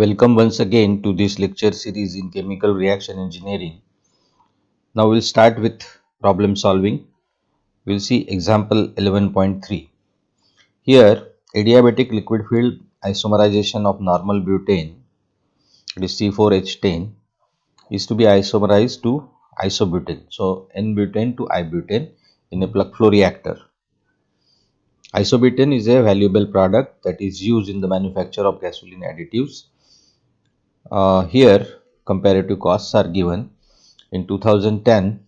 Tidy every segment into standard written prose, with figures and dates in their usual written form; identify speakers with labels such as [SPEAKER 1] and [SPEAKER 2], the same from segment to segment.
[SPEAKER 1] Welcome once again to this lecture series in chemical reaction engineering. Now we'll start with problem solving. We'll see example 11.3. Here, adiabatic liquid field isomerization of normal butane, it is C4H10, is to be isomerized to isobutane. So, N-butane to I-butane in a plug flow reactor. Isobutane is a valuable product that is used in the manufacture of gasoline additives. Here, comparative costs are given. In 2010,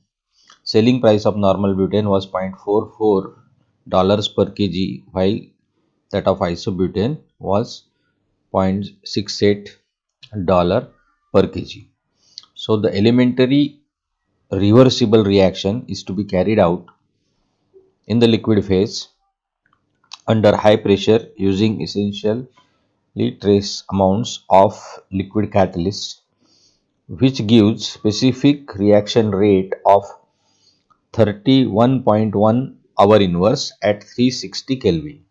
[SPEAKER 1] selling price of normal butane was $0.44 per kg, while that of isobutane was $0.68 per kg. So the elementary reversible reaction is to be carried out in the liquid phase under high pressure using essentially trace amounts of liquid catalyst, which gives specific reaction rate of 31.1 hour inverse at 360 Kelvin.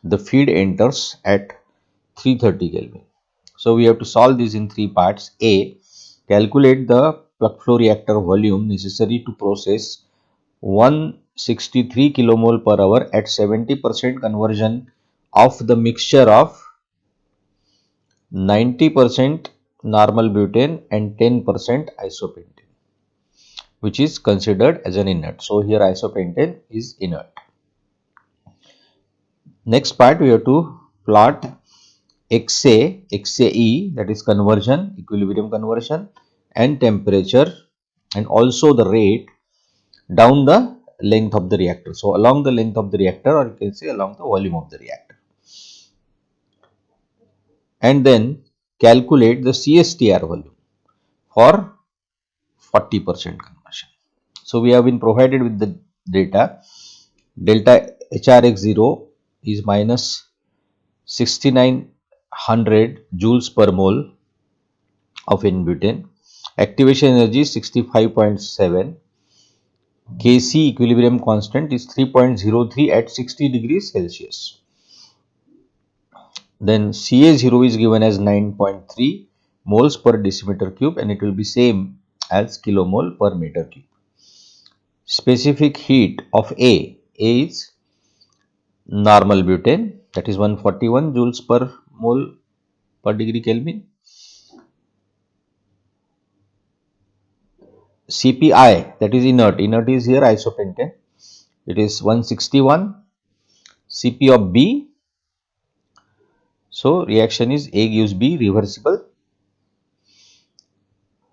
[SPEAKER 1] The feed enters at 330 Kelvin. So we have to solve this in three parts. A. Calculate the plug flow reactor volume necessary to process 163 kilomole per hour at 70% conversion of the mixture of 90% normal butane and 10% isopentane, which is considered as an inert. So here isopentane is inert. Next part we have to plot XA, XAE, that is conversion, equilibrium conversion, and temperature, and also the rate down the length of the reactor. So along the length of the reactor, or you can say along the volume of the reactor. And then calculate the CSTR volume for 40% conversion. So we have been provided with the data. Delta HRX0 is minus 6900 joules per mole of N-butane. Activation energy is 65.7. Kc equilibrium constant is 3.03 at 60 degrees Celsius. Then Ca0 is given as 9.3 moles per decimeter cube, and it will be same as kilomole per meter cube. Specific heat of A is normal butane, that is 141 joules per mole per degree Kelvin. CPI, that is inert is here isopentane, it is 161. Cp of B, so reaction is A gives B, reversible.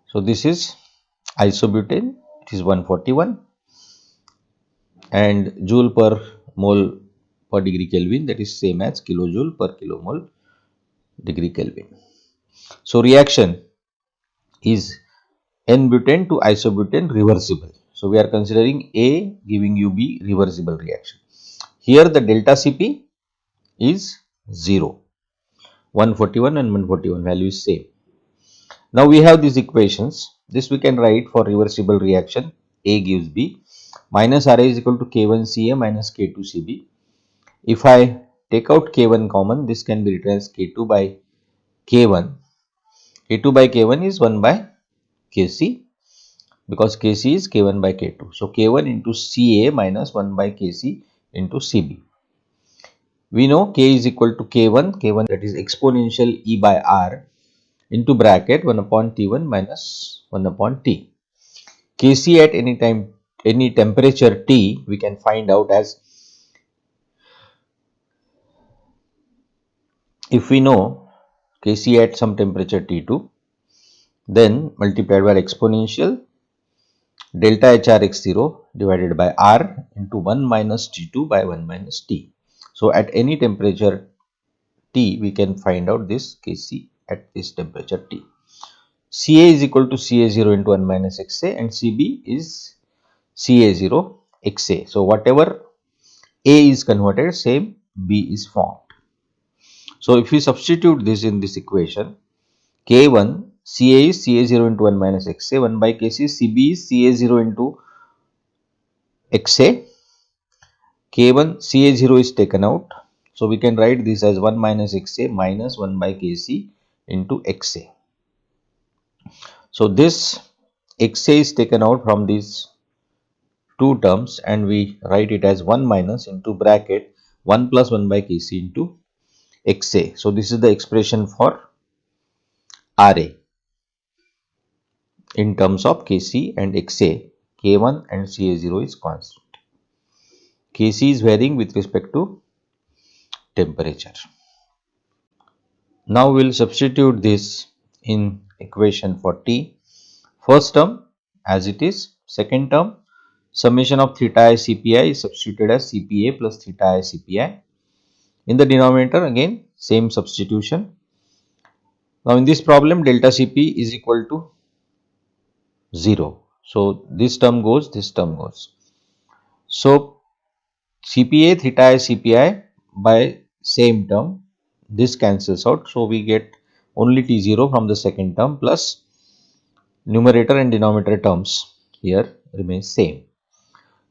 [SPEAKER 1] So this is isobutane, it is 141, and joule per mole per degree Kelvin, that is same as kilojoule per kilomole degree Kelvin. So reaction is N-butane to isobutane reversible. So we are considering A giving you B reversible reaction. Here the delta Cp is 0. 141 and 141 value is same. Now we have these equations. This we can write for reversible reaction. A gives B. Minus Ra is equal to K1Ca minus K2Cb. If I take out K1 common, this can be written as K2 by K1. K2 by K1 is 1 by Kc, because Kc is K1 by K2. So K1 into Ca minus 1 by Kc into Cb. We know K is equal to K1, K1 that is exponential E by R into bracket 1 upon T1 minus 1 upon T. Kc at any time, any temperature T, we can find out as, if we know Kc at some temperature T2, then multiplied by exponential delta HRX0 divided by R into 1 minus T2 by 1 minus T. So at any temperature T, we can find out this Kc at this temperature T. Ca is equal to Ca0 into 1 minus Xa, and Cb is Ca0 Xa. So whatever A is converted, same B is formed. So if we substitute this in this equation, K1 Ca is Ca0 into 1 minus Xa, 1 by Kc, Cb is Ca0 into Xa, K1 Ca0 is taken out. So we can write this as 1 minus Xa minus 1 by Kc into XA. So this XA is taken out from these two terms and we write it as 1 minus into bracket 1 plus 1 by Kc into XA. So this is the expression for RA in terms of Kc and XA. K1 and Ca0 is constant. Kc is varying with respect to temperature. Now we will substitute this in equation for T. First term as it is, second term summation of theta I Cpi is substituted as Cpa plus theta I Cpi. In the denominator again same substitution. Now in this problem delta Cp is equal to 0. So this term goes, this term goes. So Cpa theta I Cpi by same term, this cancels out. So we get only T0 from the second term plus numerator and denominator terms here remain same.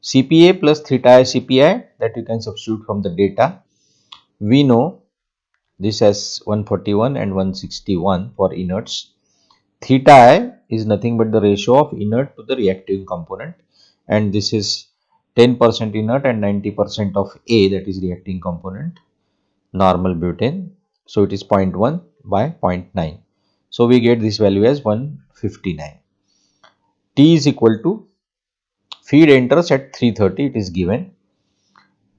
[SPEAKER 1] Cpa plus theta I Cpi that you can substitute from the data. We know this as 141 and 161 for inerts. Theta I is nothing but the ratio of inert to the reactive component, and this is 10% inert and 90% of A, that is reacting component, normal butane. So it is 0.1 by 0.9. So we get this value as 159. T is equal to feed enters at 330, it is given.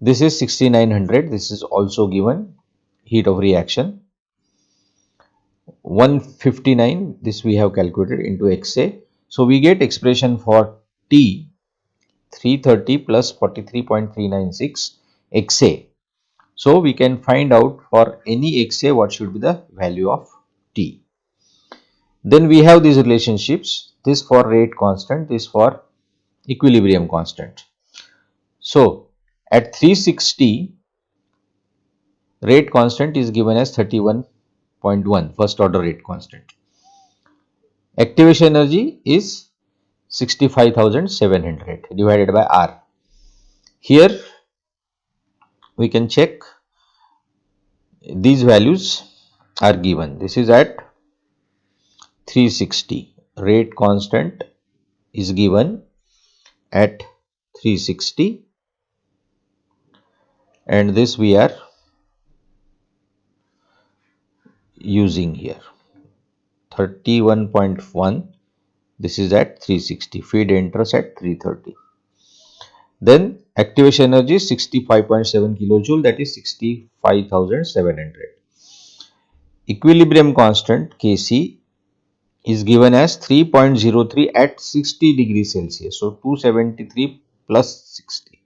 [SPEAKER 1] This is 6900, this is also given, heat of reaction. 159, this we have calculated into XA. So we get expression for T 330 plus 43.396 XA. So we can find out for any XA what should be the value of T. Then we have these relationships, this for rate constant, this for equilibrium constant. So at 360, rate constant is given as 31.1, first order rate constant. Activation energy is 65,700 divided by R. Here we can check these values are given. This is at 360. Rate constant is given at 360 and this we are using here 31.1. This is at 360. Feed enters at 330. Then activation energy is 65.7 kilojoule, that is 65,700. Equilibrium constant Kc is given as 3.03 at 60 degrees Celsius. So 273 plus 60.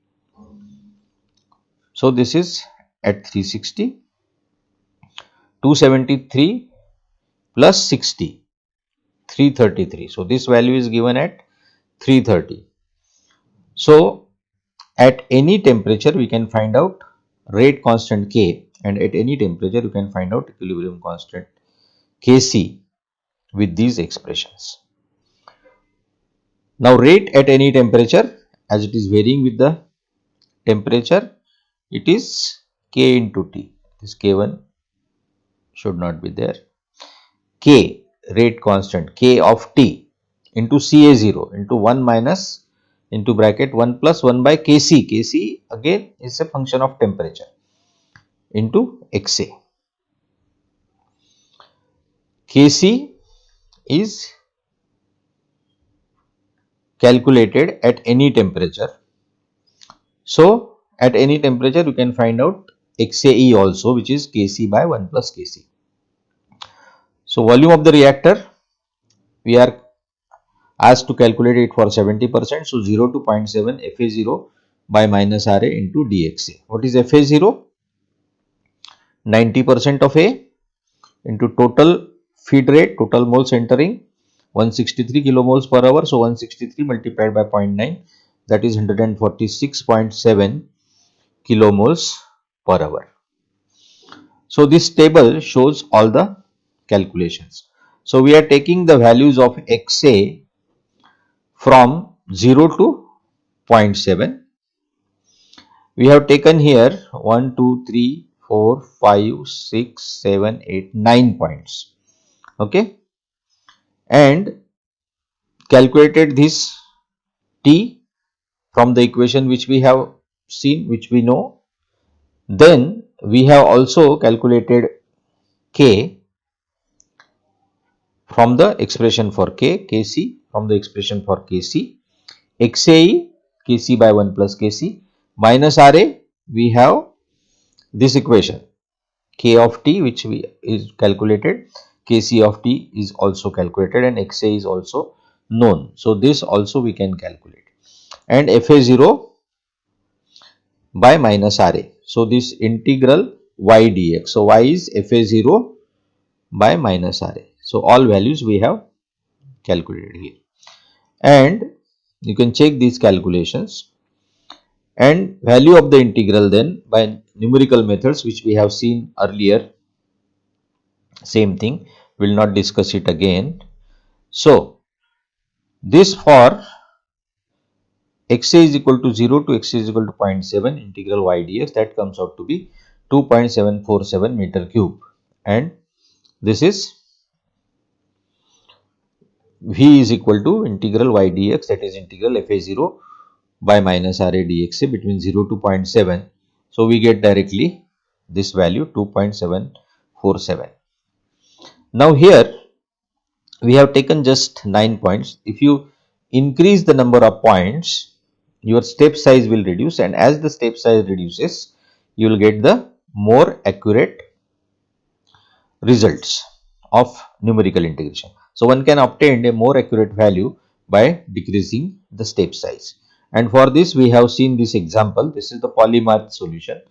[SPEAKER 1] So this is at 360. 273 plus 60, 333. So this value is given at 330. So at any temperature we can find out rate constant K, and at any temperature you can find out equilibrium constant Kc with these expressions. Now rate at any temperature, as it is varying with the temperature, it is K into T. This K1 should not be there. K rate constant K of T into Ca0 into 1 minus into bracket 1 plus 1 by Kc. Kc again is a function of temperature into Xa. Kc is calculated at any temperature. So at any temperature you can find out Xae also, which is Kc by 1 plus Kc. So volume of the reactor we are asked to calculate it for 70%. So 0 to 0.7 Fa0 by minus Ra into dxa. What is Fa0? 90% of A into total feed rate, total moles entering 163 kilomoles per hour. So 163 multiplied by 0.9, that is 146.7 kilomoles per hour. So this table shows all the calculations. So we are taking the values of Xa from 0 to 0.7. We have taken here 1, 2, 3, 4, 5, 6, 7, 8, 9 points. Okay, and calculated this t from the equation which we have seen, which we know. Then we have also calculated k from the expression for kc from the expression for kc, xae kc by 1 plus kc minus ra, we have this equation k of t which we is calculated, kc of t is also calculated, and xa is also known. So this also we can calculate, and fa0 by minus ra. So this integral y dx. So y is fa0 by minus ra. So all values we have calculated here, and you can check these calculations, and value of the integral then by numerical methods which we have seen earlier. Same thing, will not discuss it again. So this for xa is equal to 0 to xa is equal to 0.7 integral y dx, that comes out to be 2.747 meter cube, and this is v is equal to integral y dx, that is integral fa0 by minus ra dx between 0 to 0.7. So we get directly this value 2.747. Now here we have taken just 9 points. If you increase the number of points, your step size will reduce, and as the step size reduces, you will get the more accurate results of numerical integration. So one can obtain a more accurate value by decreasing the step size. And for this we have seen this example. This is the polymath solution.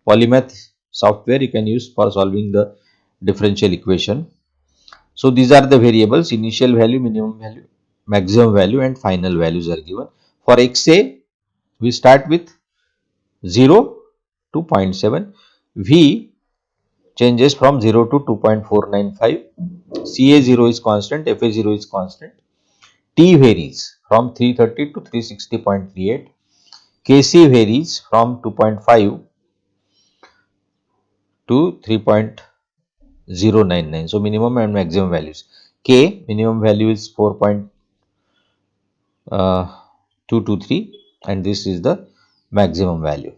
[SPEAKER 1] Polymath software you can use for solving the differential equation. So these are the variables: initial value, minimum value, maximum value, and final values are given. For xa, we start with 0 to 0.7. V changes from 0 to 2.495. CA0 is constant, FA0 is constant. T varies from 330 to 360.38. KC varies from 2.5 to 3.099. So minimum and maximum values. K minimum value is 4.223, and this is the maximum value.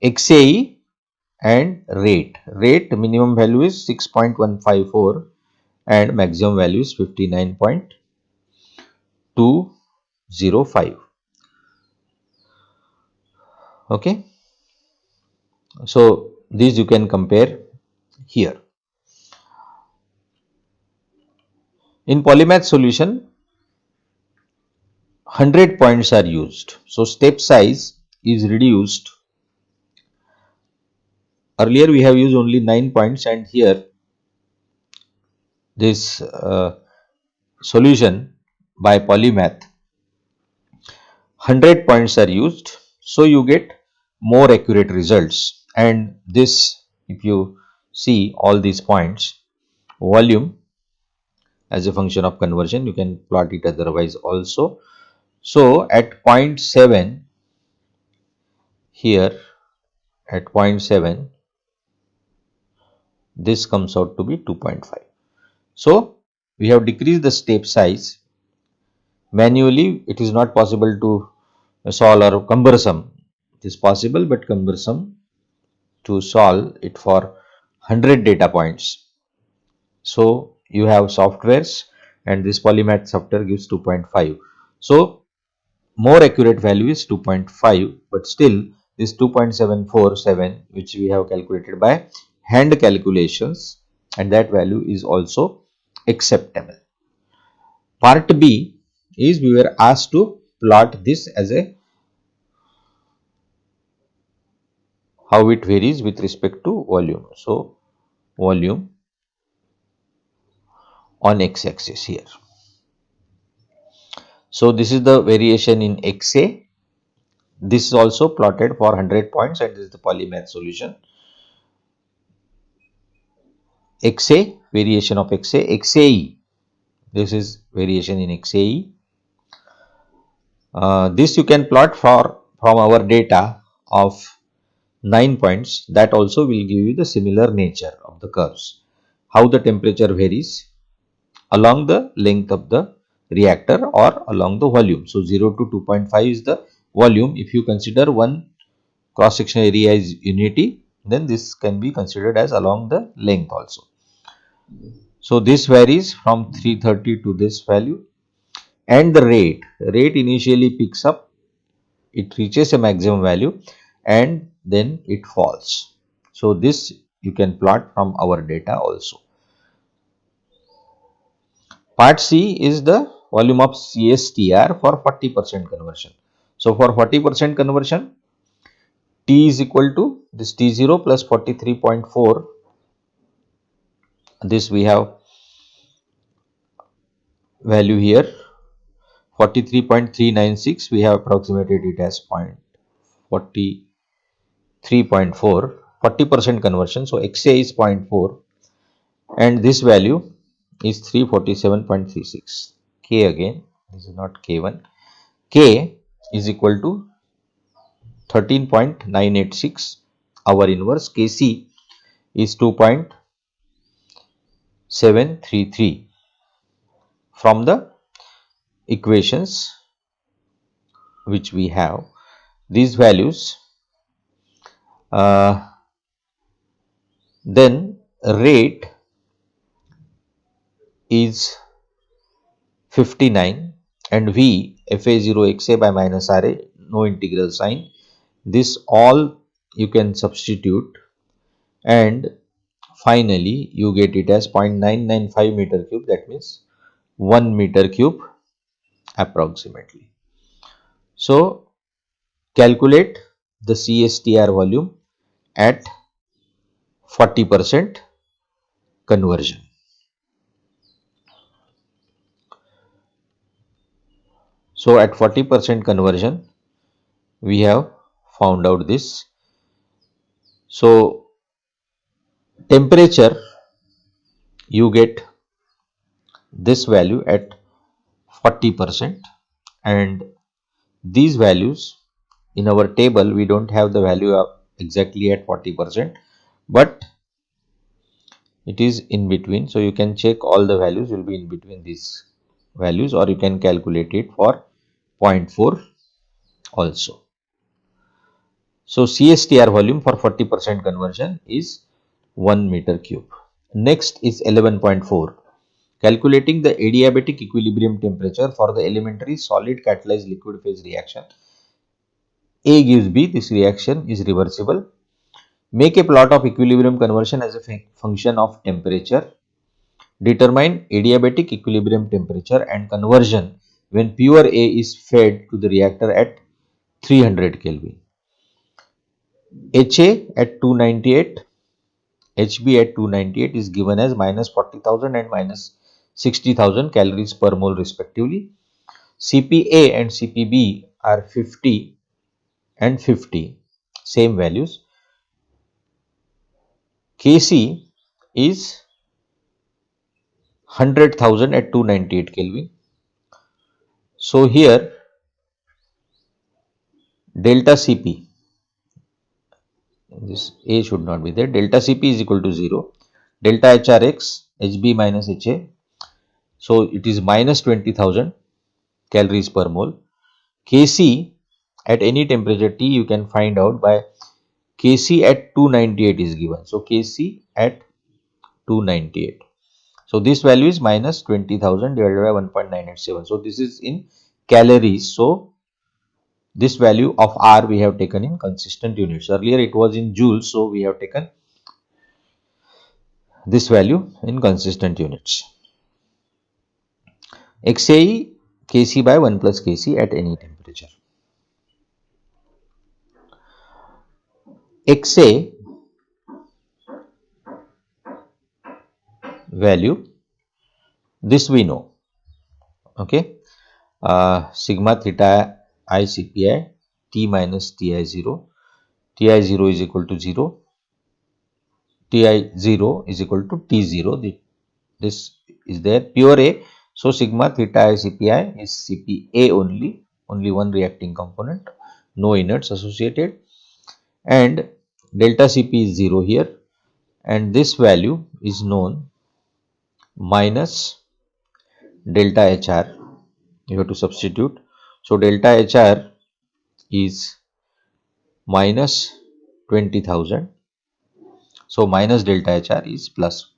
[SPEAKER 1] XAE and rate. Rate minimum value is 6.154 and maximum value is 59.205. Okay. So these you can compare here. In polymath solution, 100 points are used. So step size is reduced. Earlier we have used only 9 points, and here this solution by polymath 100 points are used, so you get more accurate results. And this, if you see all these points, volume as a function of conversion, you can plot it otherwise also. So at 0.7 here, at 0.7 this comes out to be 2.5. So we have decreased the step size. Manually it is not possible to solve, or cumbersome. It is possible but cumbersome to solve it for 100 data points. So you have softwares, and this polymath software gives 2.5. So more accurate value is 2.5, but still this 2.747 which we have calculated by hand calculations, and that value is also acceptable. Part B is we were asked to plot this as a how it varies with respect to volume. So volume on x-axis here. So this is the variation in XA. This is also plotted for 100 points, and this is the polymath solution. XA, variation of XA, XAE. This is variation in XAE. This you can plot from our data of 9 points. That also will give you the similar nature of the curves. how the temperature varies along the length of the reactor or along the volume. So 0 to 2.5 is the volume. If you consider one cross sectional area is unity, then this can be considered as along the length also. So this varies from 330 to this value, and the rate initially picks up, it reaches a maximum value and then it falls. So this you can plot from our data also. Part C is the volume of CSTR for 40% conversion. So for 40% conversion, T is equal to this T0 plus 43.4. This we have value here 43.396. We have approximated it as 0.43.4. 40% conversion. So XA is 0.4 and this value is 347.36. K again, this is not K1. K is equal to 13.986. Our inverse Kc is 2.733. From the equations which we have, these values, then rate is 59 and V Fa0 Xa by minus Ra, no integral sign. This all you can substitute and finally you get it as 0.995 meter cube, that means 1 meter cube approximately. So calculate the CSTR volume at 40% conversion. So at 40% conversion we have found out this. So temperature, you get this value at 40%, and these values in our table we don't have the value of exactly at 40%, but it is in between. So you can check all the values will be in between these values, or you can calculate it for 0.4 also. So CSTR volume for 40% conversion is 1 meter cube. Next is 11.4. Calculating the adiabatic equilibrium temperature for the elementary solid catalyzed liquid phase reaction. A gives B. This reaction is reversible. Make a plot of equilibrium conversion as a function of temperature. Determine adiabatic equilibrium temperature and conversion when pure A is fed to the reactor at 300 Kelvin. HA at 298, HB at 298 is given as minus 40,000 and minus 60,000 calories per mole respectively. CPA and CPB are 50 and 50, same values. Kc is 100,000 at 298 Kelvin. So here delta Cp, this A should not be there, delta Cp is equal to 0, delta HRX, HB minus HA, so it is minus 20,000 calories per mole. Kc at any temperature T you can find out by Kc at 298 is given. So Kc at 298. So this value is minus 20,000 divided by 1.987. So this is in calories. So this value of R we have taken in consistent units. Earlier it was in joules. So we have taken this value in consistent units. XAE Kc by 1 plus Kc at any temperature. XA value, this we know, okay, sigma theta I CPI T minus Ti0, Ti0 is equal to 0, Ti0 is equal to T0, this is there, pure A, so sigma theta I CPI is CPA only one reacting component, no inerts associated, and delta Cp is 0 here, and this value is known minus delta HR. You have to substitute. So delta HR is minus 20,000. So minus delta HR is plus.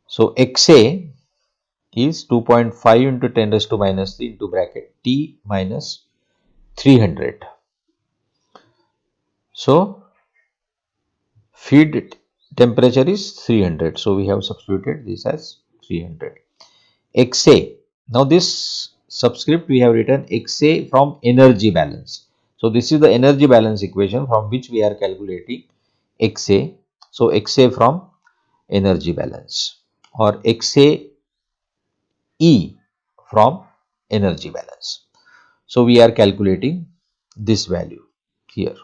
[SPEAKER 1] So XA is 2.5 into 10 raised to minus 3 into bracket T minus 300. So feed temperature is 300. So we have substituted this as 300. XA. Now this subscript we have written XA from energy balance. So this is the energy balance equation from which we are calculating XA. So XA from energy balance or XA E from energy balance. So we are calculating this value here,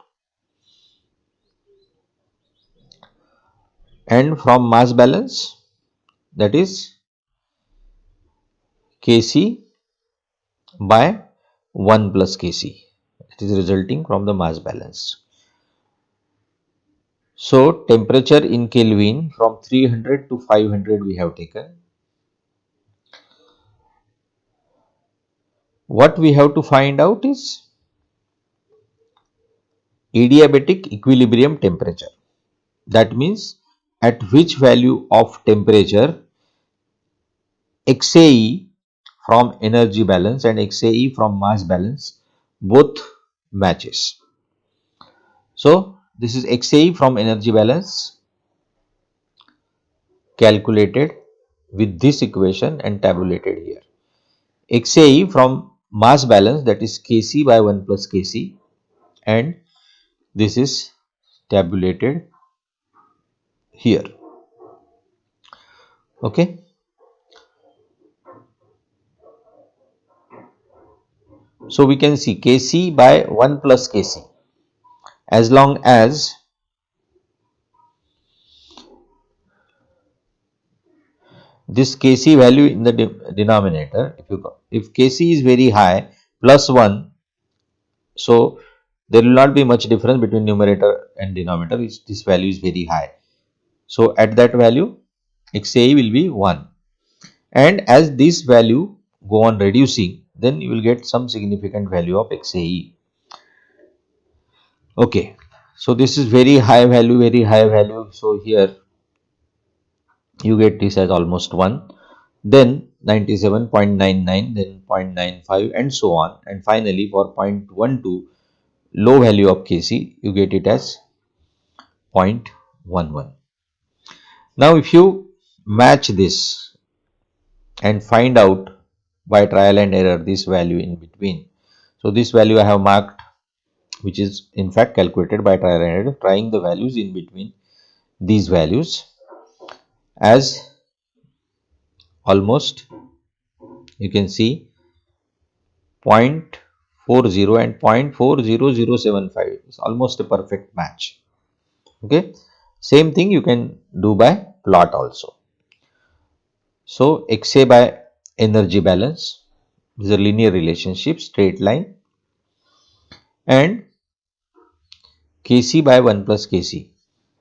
[SPEAKER 1] and from mass balance, that is Kc by 1 plus Kc. It is resulting from the mass balance. So temperature in Kelvin from 300 to 500 we have taken. What we have to find out is adiabatic equilibrium temperature. That means at which value of temperature XAE from energy balance and XAE from mass balance both matches. So this is XAE from energy balance calculated with this equation and tabulated here. XAE from mass balance, that is Kc by 1 plus Kc, and this is tabulated here. Okay. So we can see Kc by 1 plus Kc, as long as this Kc value in the denominator, if Kc is very high plus 1, so there will not be much difference between numerator and denominator if this value is very high. So at that value XAE will be 1, and as this value go on reducing, then you will get some significant value of XAE. Okay, so this is very high value, very high value. So here you get this as almost 1, then 97.99, then 0.95 and so on, and finally for 0.12 low value of Kc you get it as 0.11. Now if you match this and find out by trial and error this value in between, so this value I have marked, which is in fact calculated by trial and error, trying the values in between these values as almost, you can see 0.40 and 0.40075 is almost a perfect match. Okay, same thing you can do by plot also. So XA by energy balance is a linear relationship, straight line, and Kc by 1 plus Kc,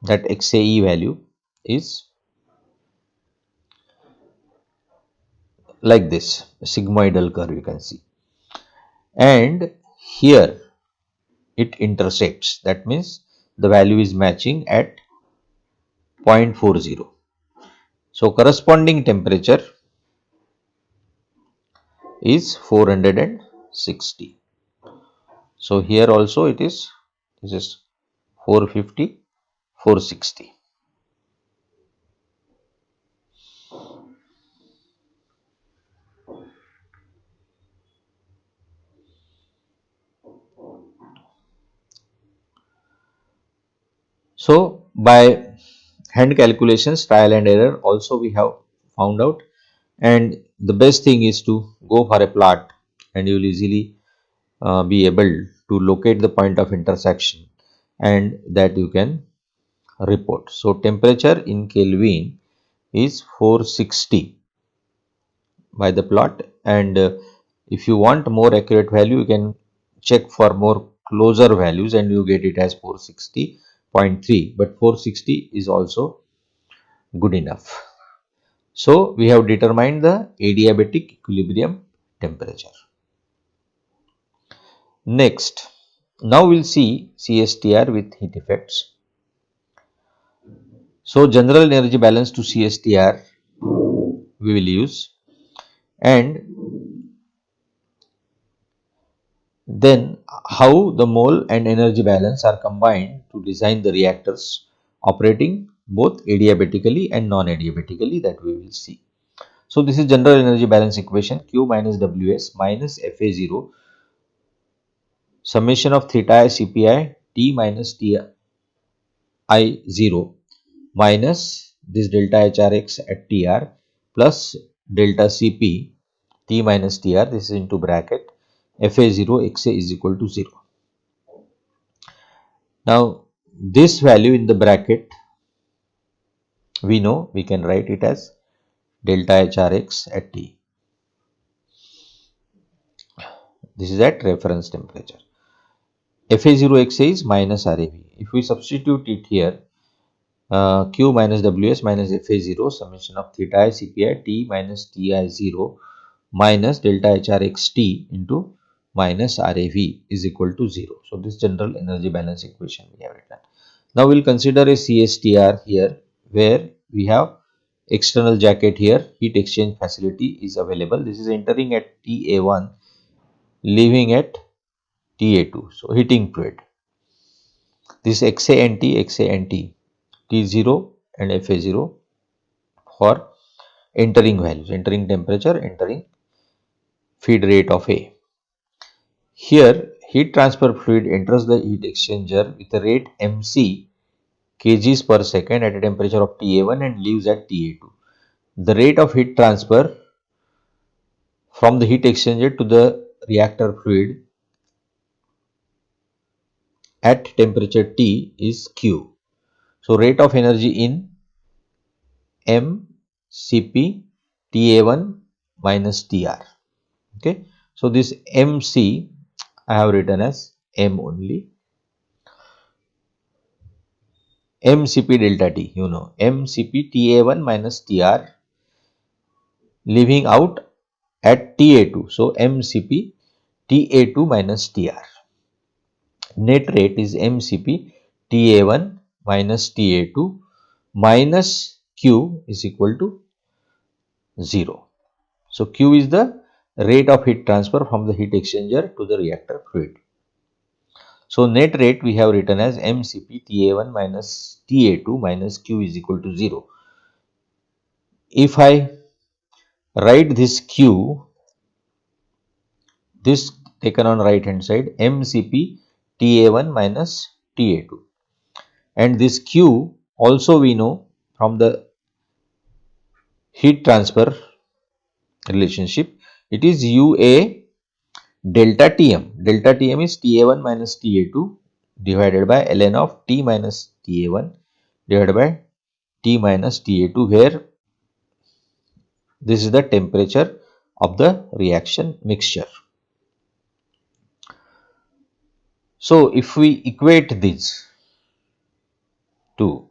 [SPEAKER 1] that XAE value is like this, sigmoidal curve you can see, and here it intersects, that means the value is matching at 0.40. So corresponding temperature is 460. So here also it is, this is 450, 460. So by hand calculations, trial and error also we have found out, and the best thing is to go for a plot, and you will easily be able to locate the point of intersection, and that you can report. So temperature in Kelvin is 460 by the plot, and if you want more accurate value you can check for more closer values and you get it as 460.3, but 460 is also good enough. So we have determined the adiabatic equilibrium temperature. Next, now we'll see CSTR with heat effects. So general energy balance to CSTR we will use, and then how the mole and energy balance are combined to design the reactors operating both adiabatically and non-adiabatically, that we will see. So this is general energy balance equation: Q minus Ws minus Fa0 summation of theta I Cpi T minus Ti 0 minus this delta Hrx at Tr plus delta Cp T minus Tr, this is into bracket, Fa0 Xa is equal to 0. Now this value in the bracket, we know we can write it as delta Hrx at T. This is at reference temperature. Fa0 Xa is minus Rav. If we substitute it here, Q minus Ws minus Fa0 summation of theta I Cpi T minus Ti0 minus delta Hrxt into minus Rav is equal to 0. So this general energy balance equation we have written. Now we will consider a CSTR here, where we have external jacket here, heat exchange facility is available. This is entering at TA1, leaving at TA2. So heating fluid. This XA and T, T0 and Fa0 for entering values, entering temperature, entering feed rate of A. Here, heat transfer fluid enters the heat exchanger with a rate mc kgs per second at a temperature of TA1 and leaves at TA2. The rate of heat transfer from the heat exchanger to the reactor fluid at temperature T is Q. So, rate of energy in m Cp TA1 minus Tr. Okay. So, this mc I have written as m only. mCp delta T, you know, mCp TA1 minus Tr, leaving out at TA2. So, mCp TA2 minus Tr. Net rate is mCp TA1 minus TA2 minus Q is equal to 0. So, Q is the rate of heat transfer from the heat exchanger to the reactor fluid. So, net rate we have written as mCp TA1 minus TA2 minus Q is equal to 0. If I write this Q, this taken on right hand side, mCp TA1 minus TA2, and this Q also we know from the heat transfer relationship, it is UA delta Tm. Delta Tm is TA1 minus TA2 divided by ln of T minus TA1 divided by T minus TA2, where this is the temperature of the reaction mixture. So, if we equate this to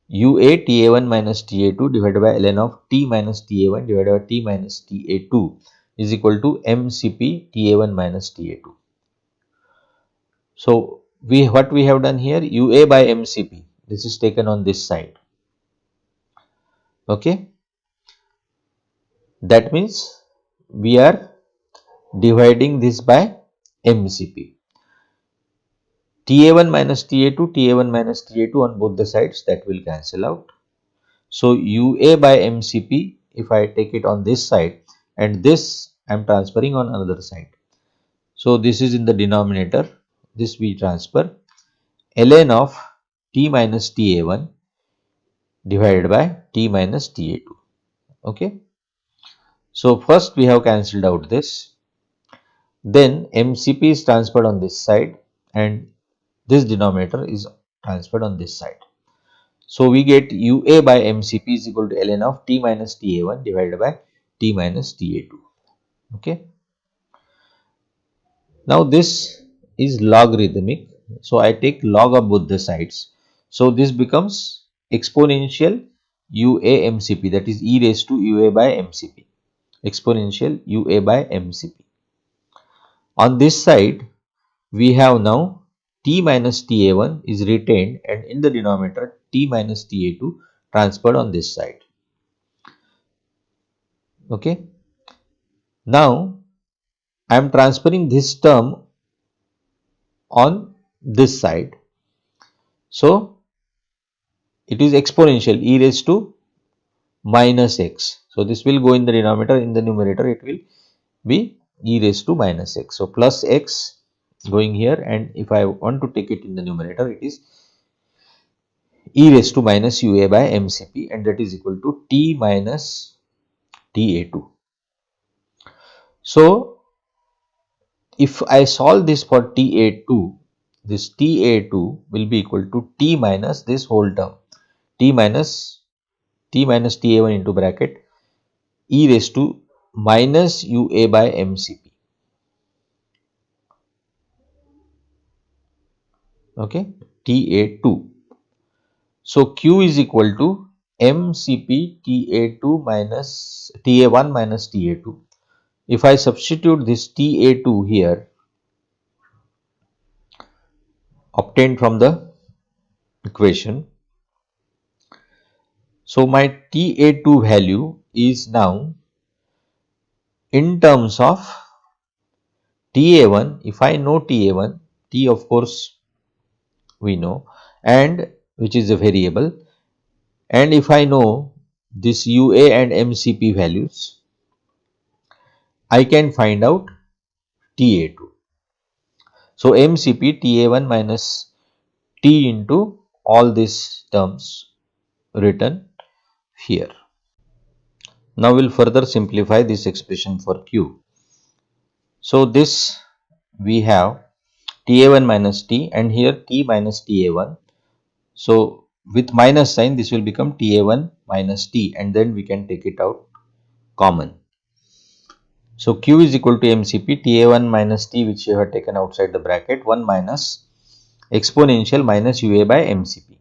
[SPEAKER 1] UA TA1 minus TA2 divided by ln of T minus TA1 divided by T minus TA2 is equal to mCp TA1 minus TA2. So, what we have done here, UA by mCp, this is taken on this side. Okay. That means we are dividing this by mCp. TA1 minus TA2, TA1 minus TA2 on both the sides, that will cancel out. So, UA by mCp, if I take it on this side and this I am transferring on another side. So, this is in the denominator, this we transfer ln of T minus TA1 divided by T minus TA2. Okay. So, first we have cancelled out this, then mCp is transferred on this side and this denominator is transferred on this side. So, we get UA by mCp is equal to ln of T minus TA1 divided by T minus TA2. Okay. Now, this is logarithmic. So, I take log of both the sides. So, this becomes exponential UA MCP, that is e raised to UA by MCP, exponential UA by MCP. On this side, we have now T minus TA1 is retained, and in the denominator T minus TA2 transferred on this side. Okay. Now I am transferring this term on this side. So it is exponential e raised to minus x. So this will go in the denominator, in the numerator it will be e raised to minus x. So plus x going here, and if I want to take it in the numerator, it is e raised to minus UA by MCP, and that is equal to T minus TA2. So if I solve this for TA2, this TA2 will be equal to T minus this whole term, T minus TA1 into bracket e raised to minus UA by MCP. Okay, TA2. So Q is equal to MCP TA2 minus TA1 minus TA2. If I substitute this TA2 here, obtained from the equation, so my TA2 value is now in terms of TA1. If I know TA1, T of course we know, and which is a variable, and if I know this UA and MCP values, I can find out TA2. So MCP TA1 minus T into all these terms written here. Now we'll further simplify this expression for Q. So this we have TA1 minus T, and here T minus TA1. So with minus sign this will become TA1 minus T, and then we can take it out common. So Q is equal to MCP TA1 minus T, which you have taken outside the bracket, 1 minus exponential minus UA by MCP.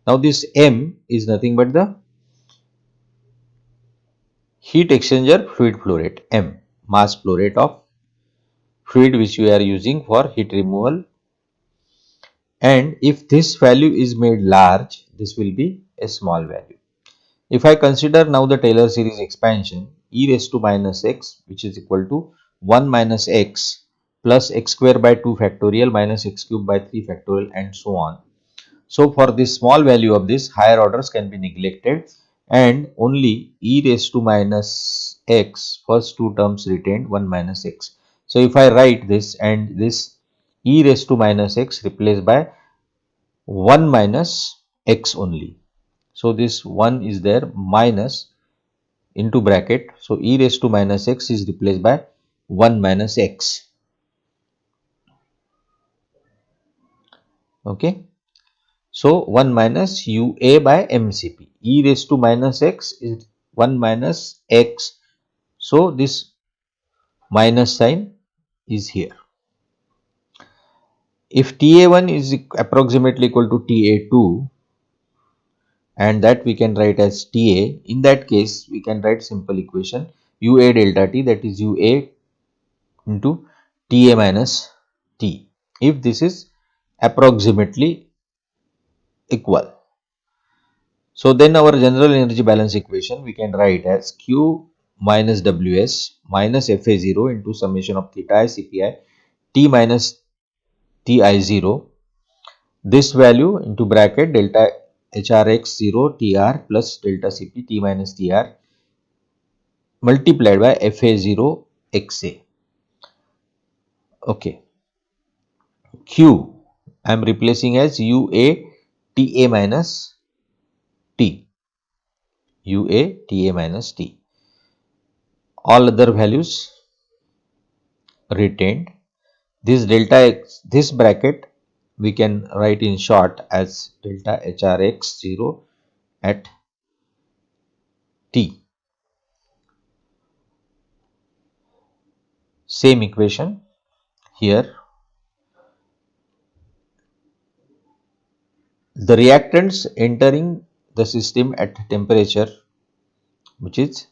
[SPEAKER 1] Now this M is nothing but the heat exchanger fluid flow rate, M, mass flow rate of fluid which we are using for heat removal, and if this value is made large, this will be a small value. If I consider now the Taylor series expansion, e raised to minus x, which is equal to 1 minus x plus x square by 2 factorial minus x cube by 3 factorial, and so on. So for this small value of this, higher orders can be neglected, and only e raised to minus x, first two terms retained, 1 minus x. So if I write this, and this e raised to minus x replaced by 1 minus x only. So this 1 is there, minus into bracket. So e raised to minus x is replaced by 1 minus x. Okay. So 1 minus UA by MCP. E raised to minus x is 1 minus x. So this minus sign is here. If TA1 is approximately equal to TA2, and that we can write as TA, in that case we can write simple equation UA delta T, that is UA into TA minus T, if this is approximately equal. So then our general energy balance equation we can write as Q minus Ws minus Fa0 into summation of theta I Cpi T minus Ti0, this value into bracket delta HRX0 Tr plus delta Cp T minus Tr multiplied by Fa0 Xa. Okay. Q I am replacing as UA Ta minus T, UA Ta minus T. All other values retained. This delta x, this bracket we can write in short as delta HRX0 at T. Same equation here. The reactants entering the system at temperature which is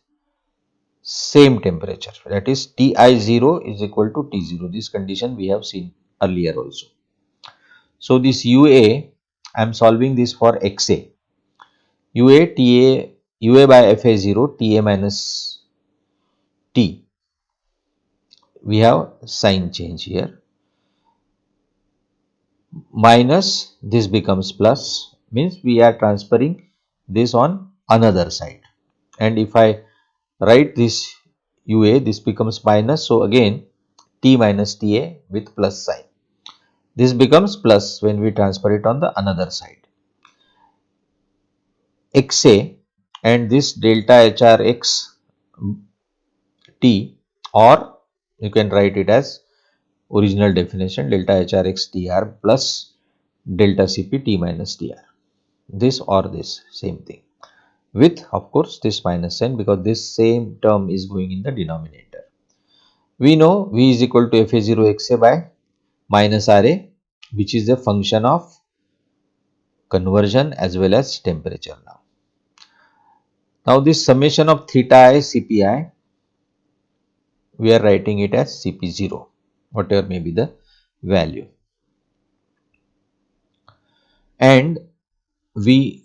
[SPEAKER 1] same temperature, that is Ti0 is equal to T0. This condition we have seen earlier also. So this UA, I am solving this for XA. UA by FA0 Ta minus T. We have sign change here. Minus this becomes plus, means we are transferring this on another side. And if I write this UA, this becomes minus. So again T minus Ta with plus sign. This becomes plus when we transfer it on the another side. XA and this delta HRX T, or you can write it as original definition delta HRX TR plus delta CP T minus TR. This or this same thing with of course this minus sign because this same term is going in the denominator. We know V is equal to FA0 XA by minus RA, which is a function of conversion as well as temperature now. Now this summation of theta I CPI, we are writing it as CP0, whatever may be the value. And we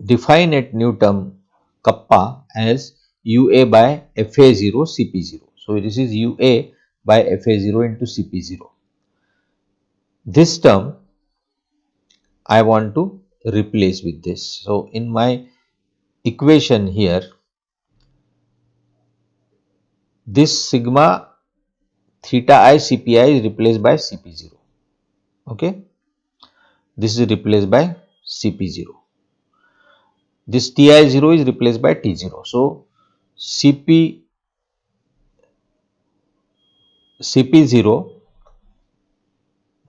[SPEAKER 1] define a new term kappa as UA by FA0 CP0. So this is UA by FA0 into CP0. This term I want to replace with this. So in my equation here, this sigma theta I CPI is replaced by CP0. Okay, this is replaced by CP0. This Ti0 is replaced by T0. So CP0,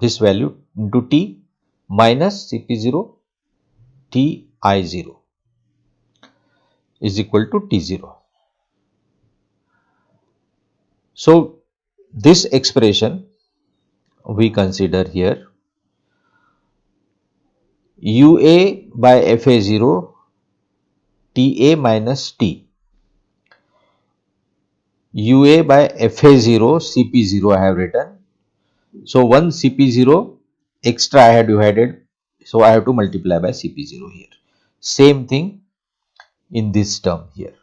[SPEAKER 1] this value into T minus CP0 Ti0 is equal to T0. So this expression we consider here UA by FA0 Ta minus T. UA by FA0 CP0 I have written. So one CP0 extra I had divided, so I have to multiply by CP0 here. Same thing in this term here.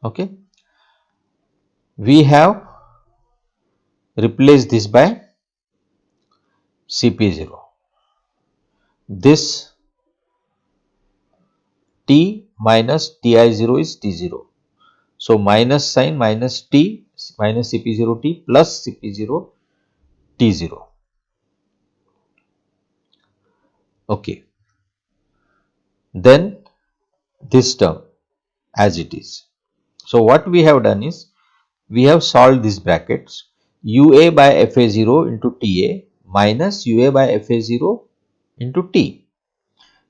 [SPEAKER 1] Okay, we have replaced this by CP0. This T minus Ti0 is T0. So minus sign minus T minus CP0 T plus CP0 T0. Okay, then this term as it is. So what we have done is we have solved these brackets UA by FA0 into TA minus UA by FA0 into T,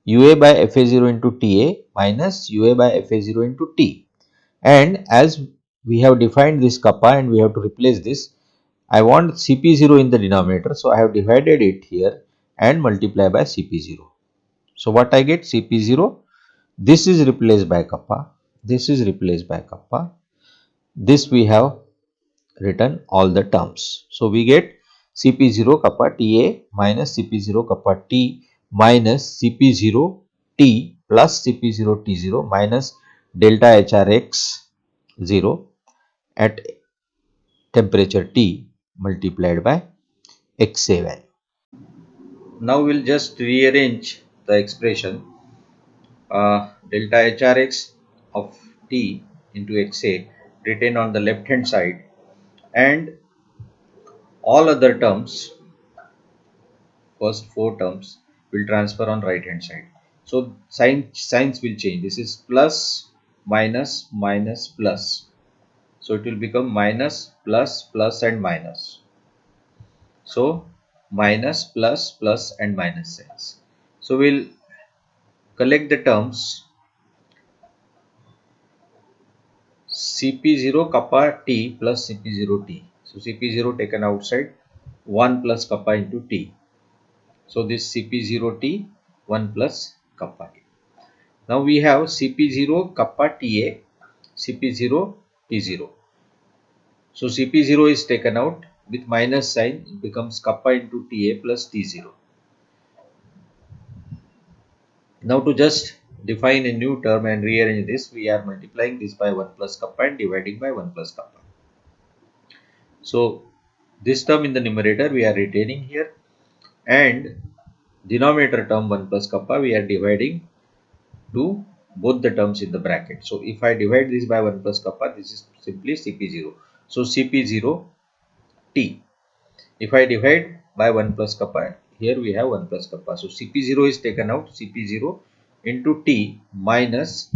[SPEAKER 1] UA by FA0 into TA minus UA by FA0 into T, and as we have defined this kappa and we have to replace this, I want CP0 in the denominator, so I have divided it here and multiply by CP0. So what I get CP0, this is replaced by kappa, this is replaced by kappa, this we have written all the terms. So we get CP0 kappa Ta minus CP0 kappa T minus CP0 T plus CP0 T0 minus delta HRX 0 at temperature T multiplied by XA value. Now we'll just rearrange the expression delta HRX of T into XA written on the left hand side, and all other terms, first four terms, will transfer on right hand side. So signs will change. This is plus minus minus plus. So it will become minus plus plus and minus. So minus plus plus and minus signs. So we'll collect the terms CP0 kappa T plus CP0 T. So CP0 taken outside, 1 plus kappa into T. So this CP0 T 1 plus kappa T. Now we have Cp0 kappa Ta, Cp0 T0. So Cp0 is taken out with minus sign, it becomes kappa into Ta plus T0. Now to just define a new term and rearrange this, we are multiplying this by 1 plus kappa and dividing by 1 plus kappa. So this term in the numerator we are retaining here, and denominator term 1 plus kappa we are dividing to both the terms in the bracket. So if I divide this by 1 plus kappa, this is simply Cp0. So Cp0 T. If I divide by 1 plus kappa, here we have 1 plus kappa. So Cp0 is taken out, Cp0 into T minus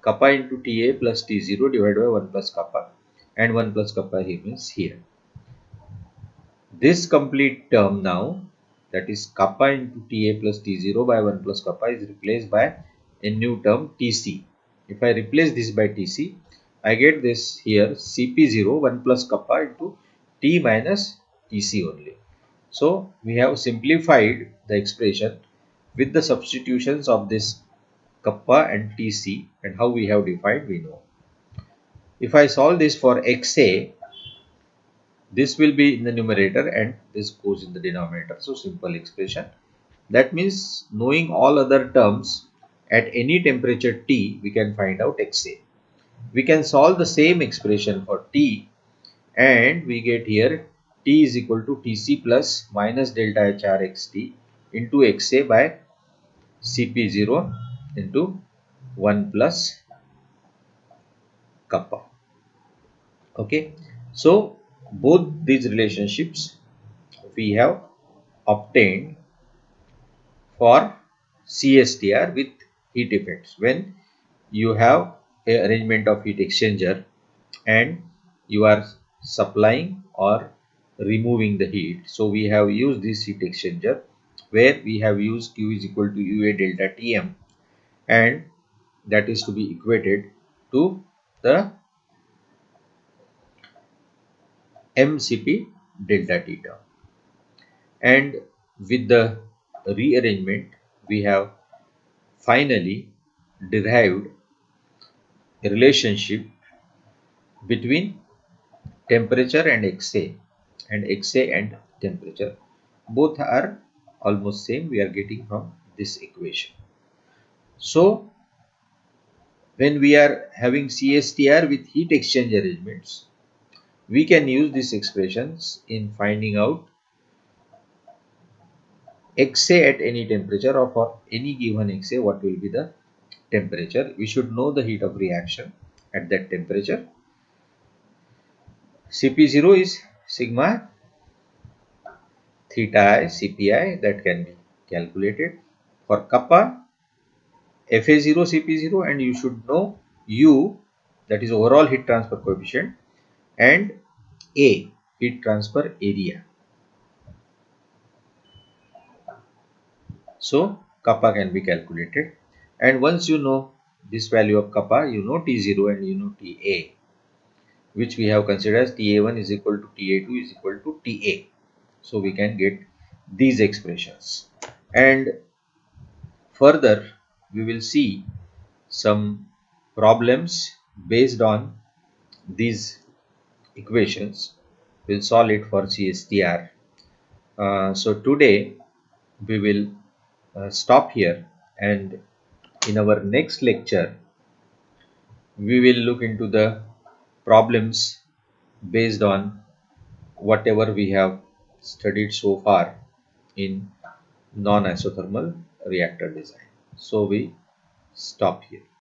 [SPEAKER 1] kappa into Ta plus T0 divided by 1 plus kappa, and 1 plus kappa here means here. This complete term now, that is kappa into Ta plus T0 by 1 plus kappa, is replaced by a new term Tc. If I replace this by Tc, I get this here Cp0 1 plus kappa into T minus Tc only. So we have simplified the expression with the substitutions of this kappa and Tc, and how we have defined we know. If I solve this for xa, this will be in the numerator and this goes in the denominator. So simple expression. That means knowing all other terms at any temperature T, we can find out xa. We can solve the same expression for T, and we get here T is equal to Tc plus minus delta HR xt into xa by Cp0 into 1 plus kappa. Okay. So both these relationships we have obtained for CSTR with heat effects. When you have a arrangement of heat exchanger and you are supplying or removing the heat, so we have used this heat exchanger where we have used Q is equal to UA delta Tm, and that is to be equated to the MCP delta T term. And with the rearrangement, we have finally derived a relationship between temperature and xa, and xa and temperature both are almost same, we are getting from this equation. So when we are having CSTR with heat exchange arrangements, we can use these expressions in finding out xa at any temperature, or for any given xa what will be the temperature. We should know the heat of reaction at that temperature. Cp0 is sigma theta I Cpi, that can be calculated. For kappa, Fa0 Cp0, and you should know U, that is overall heat transfer coefficient, and A, heat transfer area. So kappa can be calculated, and once you know this value of kappa, you know T0 and you know Ta, which we have considered as Ta1 is equal to Ta2 is equal to Ta. So we can get these expressions, and further we will see some problems based on these equations. We'll solve it for CSTR. So today we will stop here, and in our next lecture we will look into the problems based on whatever we have studied so far in non-isothermal reactor design. So we stop here.